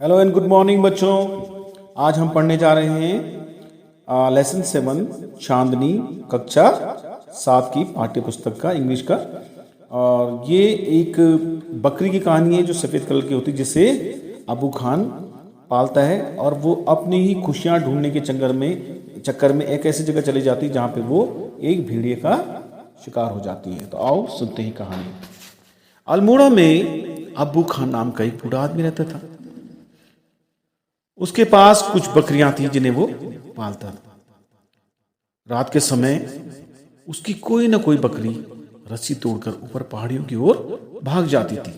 Hello and good morning बच्चों। आज हम पढ़ने जा रहे हैं लेसन 7 चांदनी कक्षा 7 की पाठ्य पुस्तक का इंग्लिश का। और ये एक बकरी की कहानी है जो सफ़ेद कलर की होती है, जिसे अबू खान पालता है और वो अपनी ही खुशियाँ ढूंढने के चक्कर में एक ऐसी जगह चली जाती है जहाँ पे वो एक भेड़िए का शिकार हो जाती है। तो आओ सुनते हैं कहानी। अल्मोड़ा में अबू खान नाम का एक बूढ़ा आदमी रहता था। उसके पास कुछ बकरियां थी जिन्हें वो पालता था। रात के समय उसकी कोई ना कोई बकरी रस्सी तोड़कर ऊपर पहाड़ियों की ओर भाग जाती थी।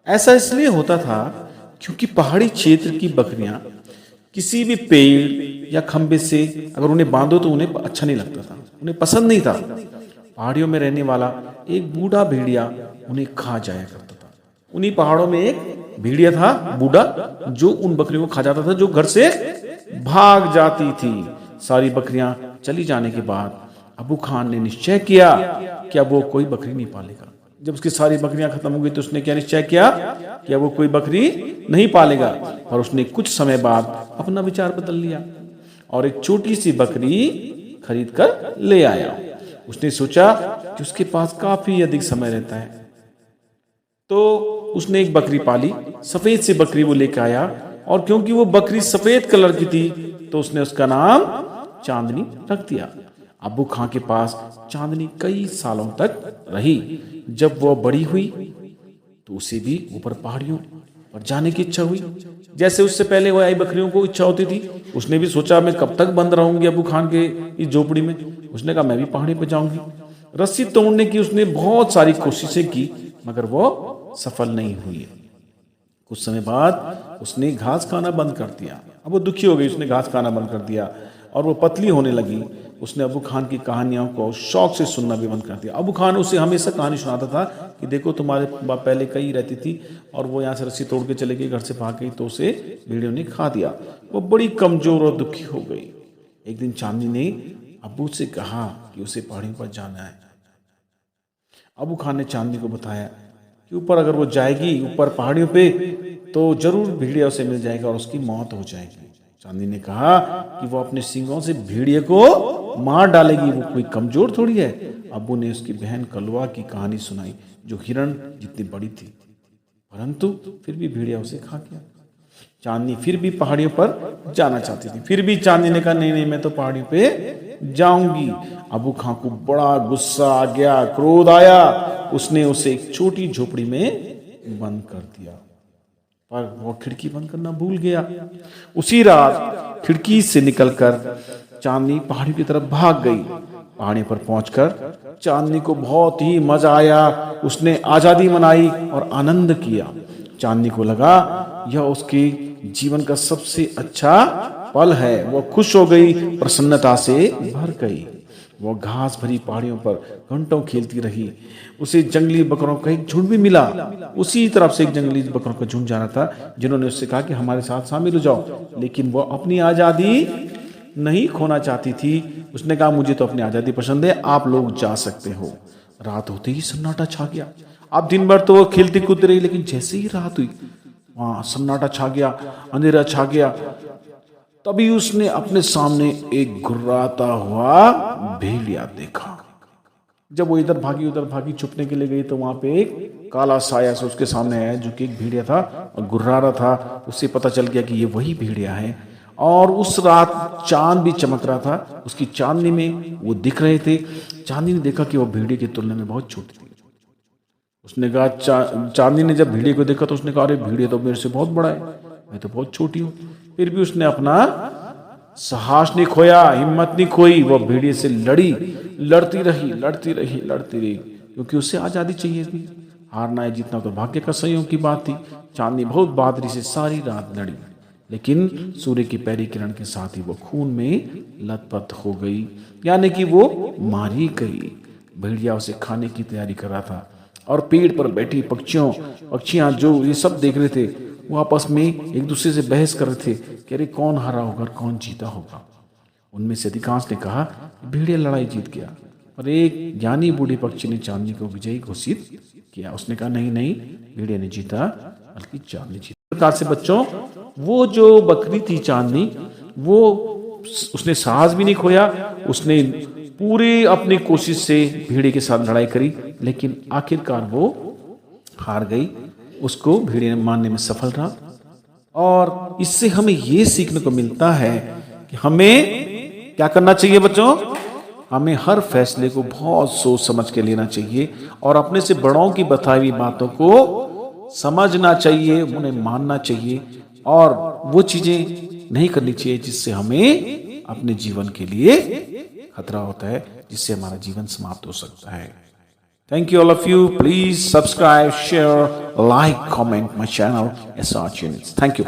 ऐसा इसलिए होता था क्योंकि पहाड़ी क्षेत्र की बकरियां किसी भी पेड़ या खंबे से अगर उन्हें बांधो तो उन्हें अच्छा नहीं लगता था, उन्हें पसंद नहीं था। पहाड़ियों में रहने वाला एक बूढ़ा भेड़िया उन्हें खा जाया करता था। उन्हीं पहाड़ों में एक भेड़िया था बूढ़ा, जो उन बकरियों को खा जाता था जो घर से भाग जाती थी। सारी बकरियां चली जाने के बाद अबू खान ने निश्चय किया कि अब वो कोई बकरी नहीं पालेगा। जब उसकी सारी बकरियां खत्म हो गई तो उसने क्या निश्चय किया कि अब वो कोई बकरी नहीं पालेगा। और उसने कुछ समय बाद अपना विचार बदल लिया और एक छोटी सी बकरी खरीद कर ले आया। उसने सोचा कि उसके पास काफी अधिक समय रहता है, तो उसने एक बकरी पाली। सफेद सी बकरी वो लेकर आया और क्योंकि वो बकरी सफेद कलर की थी तो उसने उसका नाम चांदनी रख दिया। अबू खां के पास चांदनी कई सालों तक रही। जब वो बड़ी हुई तो उसे भी ऊपर पहाड़ियों पर जाने की इच्छा हुई, जैसे उससे पहले वो आई बकरियों को इच्छा होती थी। उसने भी सोचा मैं कब तक बंद रहूंगी अबू खान के इस झोपड़ी में। उसने कहा मैं भी पहाड़ी पर जाऊंगी। रस्सी तोड़ने की उसने बहुत सारी कोशिशें की मगर वो सफल नहीं हुई। कुछ समय बाद उसने घास खाना बंद कर दिया। अब वो दुखी हो गई, उसने घास खाना बंद कर दिया और वो पतली होने लगी। उसने अबू खान की कहानियों को शौक से सुनना भी बंद कर दिया। अबू खान उसे हमेशा कहानी सुनाता था कि देखो तुम्हारे पहले कई रहती थी और वो यहाँ से रस्सी तोड़ के चले गई, घर से भाग गई तो उसे भेड़ियों ने खा दिया। वो बड़ी कमजोर और दुखी हो गई। एक दिन चांदनी ने अबू से कहा कि उसे पहाड़ियों पर जाना है। अबू खान ने चांदनी को बताया कि ऊपर अगर वो जाएगी ऊपर पहाड़ियों पे तो जरूर भेड़िया उसे मिल जाएगा और उसकी मौत हो जाएगी। चांदनी ने कहा कि वो अपने सींगों से भेड़िए को मार डालेगी, वो कोई कमजोर थोड़ी है। अबू ने उसकी बहन कलवा की कहानी सुनाई जो हिरण जितनी बड़ी थी, परंतु फिर भी भेड़िया उसे खा गया। चांदनी फिर भी पहाड़ियों पर जाना चाहती थी। फिर भी चांदनी ने कहा नहीं नहीं मैं तो पहाड़ियों पे जाऊंगी। अबू खां को बड़ा गुस्सा आ गया, क्रोध आया। उसने उसे एक छोटी झोपड़ी में बंद कर दिया, पर वो खिड़की बंद करना भूल गया। उसी रात खिड़की से निकलकर चांदनी पहाड़ी की तरफ भाग गई। पहाड़ी पर पहुंचकर चांदनी को बहुत ही मजा आया। उसने आजादी मनाई और आनंद किया। चांदनी को लगा यह उसके जीवन का सबसे अच्छा पल है। वो खुश हो गई, प्रसन्नता से भर गई। वो घास भरी पहाड़ियों पर घंटों खेलती रही। उसे जंगली बकरों का एक झुंड भी मिला। उसी तरफ से एक जंगली बकरों का झुंड जा रहा था जिन्होंने उससे कहा कि हमारे साथ शामिल हो जाओ, लेकिन वो अपनी आजादी नहीं खोना चाहती थी। उसने कहा मुझे तो अपनी आजादी पसंद है, आप लोग जा सकते हो। रात होते ही सन्नाटा छा गया। अब दिन भर तो वो खेलती कूदती रही, लेकिन जैसे ही रात हुई वहां सन्नाटा छा गया, अंधेरा छा गया। तभी उसने अपने सामने एक घुर्राता हुआ भेड़िया देखा। जब वो इधर भागी उधर भागी छुपने के लिए गई तो वहां पे एक काला साया से उसके सामने आया जो कि एक भेड़िया था और घुर्रा रहा था। उससे पता चल गया कि ये वही भेड़िया है। और उस रात चांद भी चमक रहा था, उसकी चांदनी में वो दिख रहे थे। चांदनी ने देखा कि वो भेड़िए की तुलना में बहुत छोटी थी। उसने कहा चांदनी ने जब भेड़िए को देखा तो उसने कहा अरे भेड़िया तो मेरे से बहुत बड़ा है, मैं तो बहुत छोटी हूँ। फिर भी उसने अपना साहस नहीं खोया, हिम्मत नहीं खोई। वह भेड़िए से लड़ती रही क्योंकि उससे आजादी चाहिए थी। हारना है जीतना तो भाग्य का संयोग की बात थी। चांदनी बहुत बहादुरी से सारी रात लड़ी, लेकिन सूर्य की पहली किरण के साथ ही वो खून में लथपथ हो गई, यानी कि वो मारी गई। भेड़िया उसे खाने की तैयारी कर रहा था और पेड़ पर बैठी पक्षियां जो ये सब देख रहे थे वो आपस में एक दूसरे से बहस कर रहे थे कि अरे कौन हारा होगा और कौन जीता होगा। उनमें से अधिकांश ने कहा भेड़िया लड़ाई जीत गया, और एक ज्ञानी बूढ़े पक्षी ने चांदनी को विजयी घोषित किया। उसने कहा नहीं नहीं भेड़िया ने जीता बल्कि चांदनी जीता। प्रकार से बच्चों वो जो बकरी थी चांदनी, वो उसने साहस भी नहीं खोया, उसने पूरी अपनी कोशिश से भेड़िए के साथ लड़ाई करी, लेकिन आखिरकार वो हार गई। उसको भेड़िए ने मारने में सफल रहा। और इससे हमें ये सीखने को मिलता है कि हमें क्या करना चाहिए बच्चों? हमें हर फैसले को बहुत सोच समझ के लेना चाहिए और अपने से बड़ों की बताई हुई बातों को समझना चाहिए, उन्हें मानना चाहिए और वो चीजें नहीं करनी चाहिए जिससे हमें अपने जीवन के लिए खतरा होता है, जिससे हमारा जीवन समाप्त हो सकता है। Thank you all of you. Please subscribe, share, like, comment my channel SR Units. Thank you.